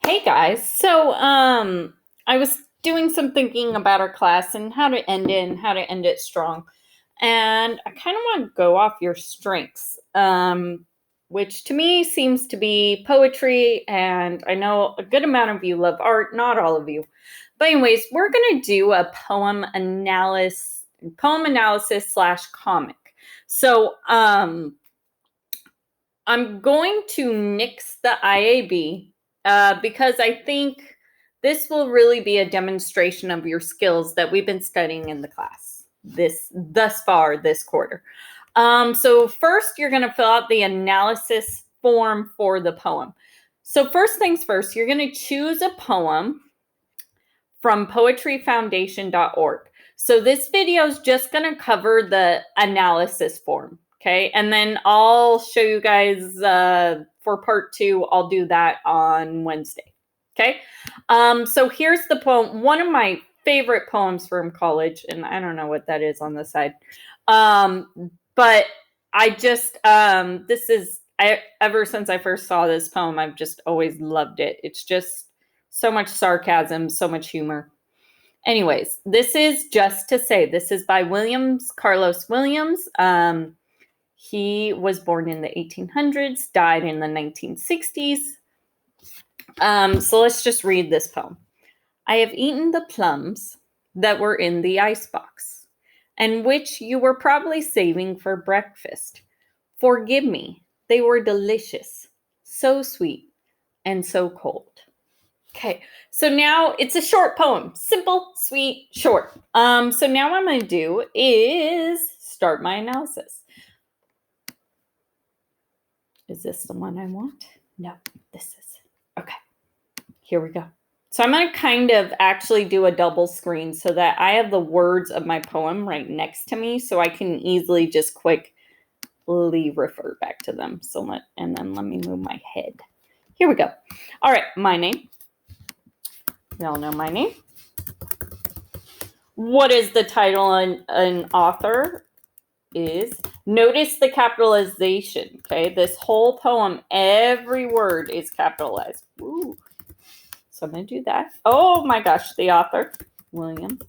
Hey guys. I was doing some thinking about our class and how to end it and how to end it strong. And I kind of want to go off your strengths, which to me seems to be poetry. And I know a good amount of you love art, not all of you. But anyways, we're gonna do a poem analysis slash comic. So I'm going to nix the IAB because I think this will really be a demonstration of your skills that we've been studying in the class thus far this quarter. So first, you're going to fill out the analysis form for the poem. So first things first, you're going to choose a poem from poetryfoundation.org. So this video is just going to cover the analysis form. Okay, and then I'll show you guys for part 2. I'll do that on Wednesday. Okay, so here's the poem. One of my favorite poems from college, and I don't know what that is on the side. But I just ever since I first saw this poem, I've just always loved it. It's just so much sarcasm, so much humor. Anyways, this is Just to Say. This is by Carlos Williams. He was born in the 1800s, died in the 1960s. So let's just read this poem. I have eaten the plums that were in the icebox, and which you were probably saving for breakfast. Forgive me, they were delicious, so sweet, and so cold. Okay, so now it's a short poem. Simple, sweet, short. So now what I'm going to do is start my analysis. Is this the one I want? No, this is. Okay, here we go. So I'm going to kind of actually do a double screen so that I have the words of my poem right next to me so I can easily just quickly refer back to them. And then let me move my head. Here we go. All right, my name. Y'all know my name. What is the title and author? Is notice the capitalization. Okay, this whole poem, every word is capitalized. Ooh. So I'm going to do that. Oh my gosh, the author, William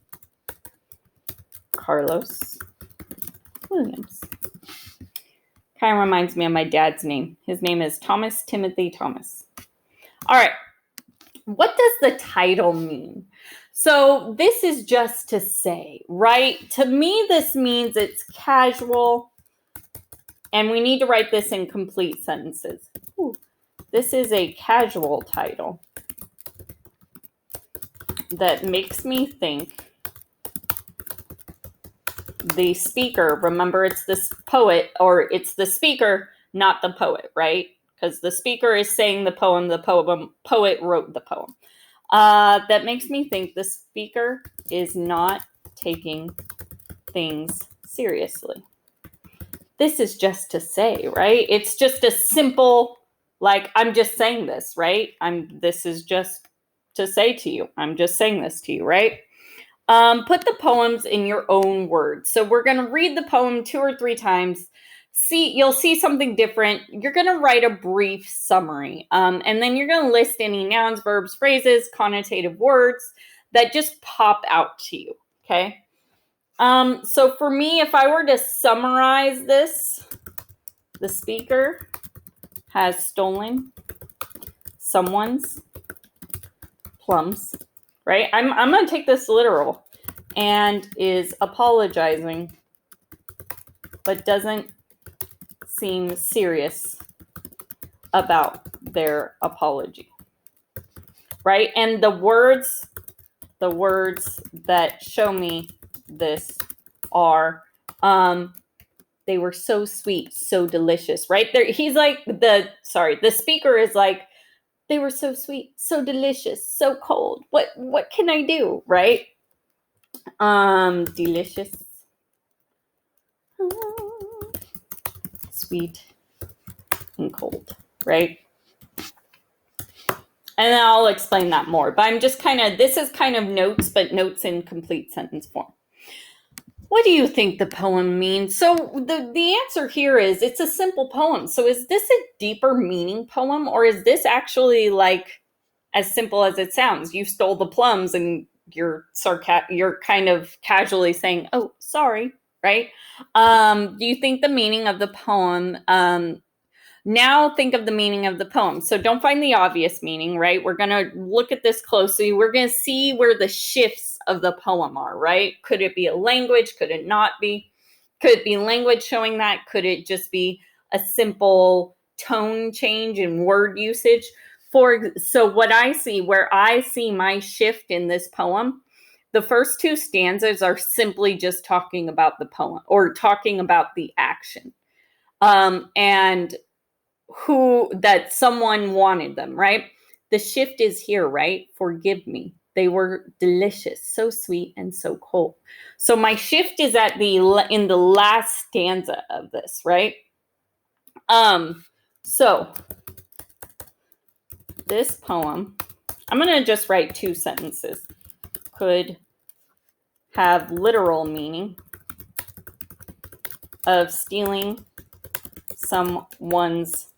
Carlos Williams. Kind of reminds me of my dad's name. His name is Thomas Timothy Thomas. All right, what does the title mean? So this is just to say, right? To me, this means it's casual, and we need to write this in complete sentences. Ooh, this is a casual title that makes me think the speaker, remember it's this poet, or it's the speaker, not the poet, right? Because the speaker is saying the poet wrote the poem. That makes me think the speaker is not taking things seriously. This is just to say, right? It's just a simple, like, I'm just saying this, right? This is just to say to you. I'm just saying this to you, right? Put the poems in your own words. So we're going to read the poem 2 or 3 times. You'll see something different. You're going to write a brief summary. And then you're going to list any nouns, verbs, phrases, connotative words that just pop out to you. Okay. So for me, if I were to summarize this, the speaker has stolen someone's plums, right? I'm going to take this literal, and is apologizing, but doesn't seem serious about their apology, right? And the words that show me this are, they were so sweet, so delicious, right? He's like, the speaker is like, they were so sweet, so delicious, so cold. What can I do, right? Delicious, sweet, and cold, right? And then I'll explain that more. But I'm just this is kind of notes, but notes in complete sentence form. What do you think the poem means? So the answer here is it's a simple poem. So is this a deeper meaning poem, or is this actually like as simple as it sounds. You stole the plums and you're kind of casually saying, oh, sorry, right? Do you think the meaning of the poem, now think of the meaning of the poem. So don't find the obvious meaning, right? We're going to look at this closely. We're going to see where the shifts of the poem are, right? Could it be a language? Could it not be? Could it be language showing that? Could it just be a simple tone change in word usage? So what I see, where I see my shift in this poem, the first two stanzas are simply just talking about the poem or talking about the action. And that someone wanted them, right? The shift is here, right? Forgive me. They were delicious, so sweet and so cold. So my shift is in the last stanza of this, right? So this poem, I'm going to just write 2 sentences. Could have literal meaning of stealing someone's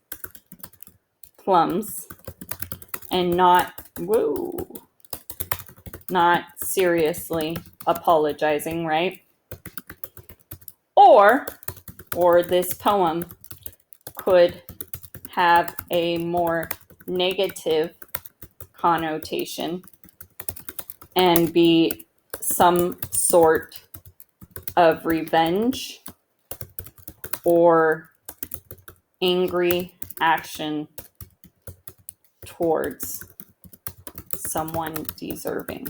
plums and not seriously apologizing, right? Or this poem could have a more negative connotation and be some sort of revenge or angry action towards someone deserving.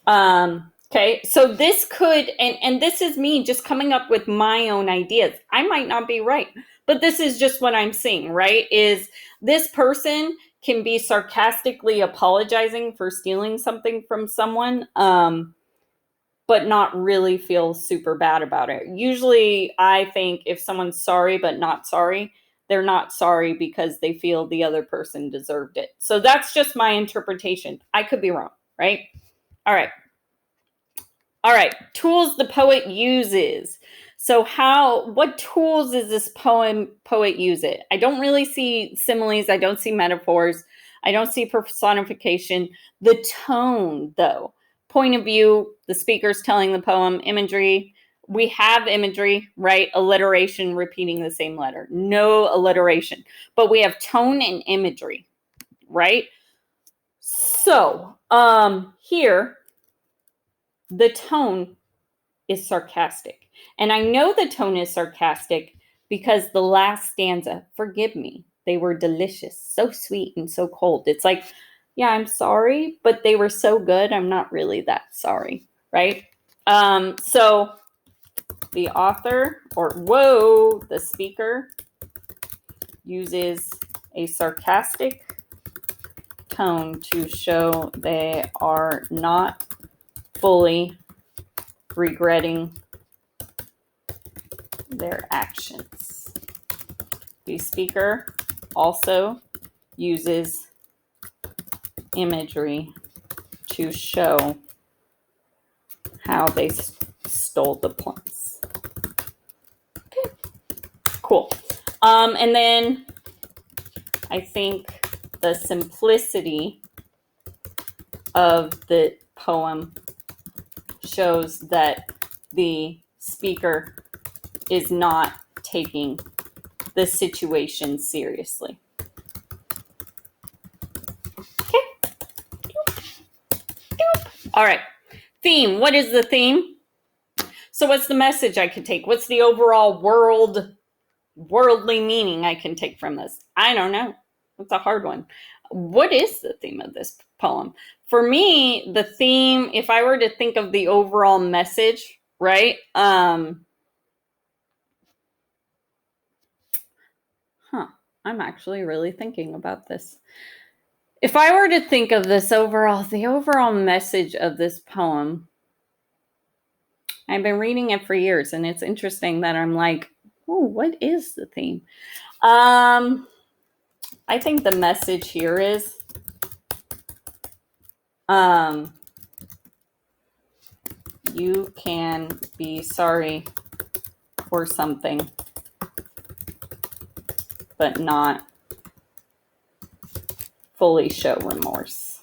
Okay, so this could, and this is me just coming up with my own ideas. I might not be right, but this is just what I'm seeing, right? Is this person can be sarcastically apologizing for stealing something from someone, but not really feel super bad about it. Usually, I think if someone's sorry but not sorry, they're not sorry because they feel the other person deserved it. So that's just my interpretation. I could be wrong, right? All right. Tools the poet uses. So what tools is this poet use it? I don't really see similes. I don't see metaphors. I don't see personification. The tone, though. Point of view, the speaker's telling the poem, imagery. We have imagery, right? Alliteration, repeating the same letter. No alliteration. But we have tone and imagery, right? So, here, the tone is sarcastic. And I know the tone is sarcastic because the last stanza, forgive me, they were delicious, so sweet and so cold. It's like, yeah, I'm sorry, but they were so good, I'm not really that sorry, right? So the author, the speaker uses a sarcastic tone to show they are not fully regretting their actions. The speaker also uses imagery to show how they stole the plums. Okay, cool. And then I think the simplicity of the poem shows that the speaker is not taking the situation seriously. Okay. All right. Theme. What is the theme? So what's the message I could take? What's the overall worldly meaning I can take from this? I don't know. That's a hard one. What is the theme of this poem? For me, the theme, if I were to think of the overall message, right? I'm actually really thinking about this. If I were to think of the overall message of this poem, I've been reading it for years, and it's interesting that I'm like, oh, what is the theme? I think the message here is you can be sorry for something, but not fully show remorse.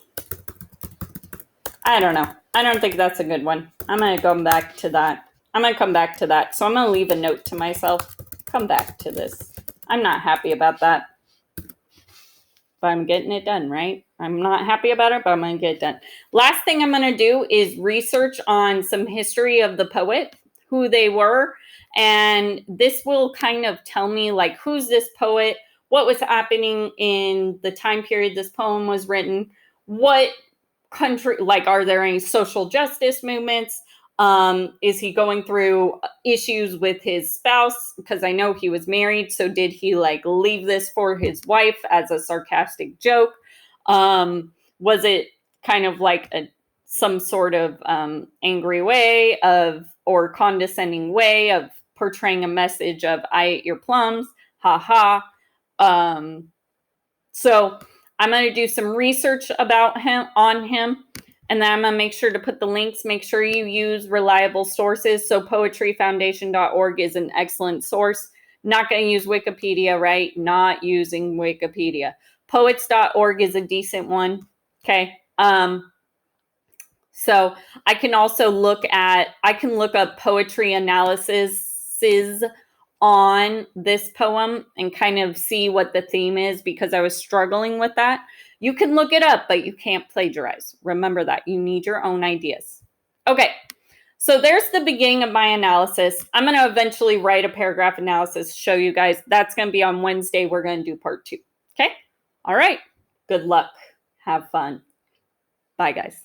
I don't know. I don't think that's a good one. I'm going to come back to that. So I'm going to leave a note to myself. Come back to this. I'm not happy about that. But I'm getting it done, right? I'm not happy about it, but I'm going to get it done. Last thing I'm going to do is research on some history of the poet, who they were. And this will kind of tell me, like, who's this poet? What was happening in the time period this poem was written? What country, like, are there any social justice movements? Is he going through issues with his spouse? Because I know he was married. So did he like leave this for his wife as a sarcastic joke? Was it kind of like some sort of angry way of, or condescending way of portraying a message of I ate your plums, ha ha. So I'm going to do some research about him, on him. And then I'm going to make sure to put the links. Make sure you use reliable sources. So poetryfoundation.org is an excellent source. Not going to use Wikipedia, right? Not using Wikipedia. Poets.org is a decent one. Okay. So I can also look up poetry analyses on this poem and kind of see what the theme is, because I was struggling with that. You can look it up, but you can't plagiarize. Remember that. You need your own ideas. Okay, so there's the beginning of my analysis. I'm going to eventually write a paragraph analysis, show you guys. That's going to be on Wednesday. We're going to do part 2. Okay? All right. Good luck. Have fun. Bye, guys.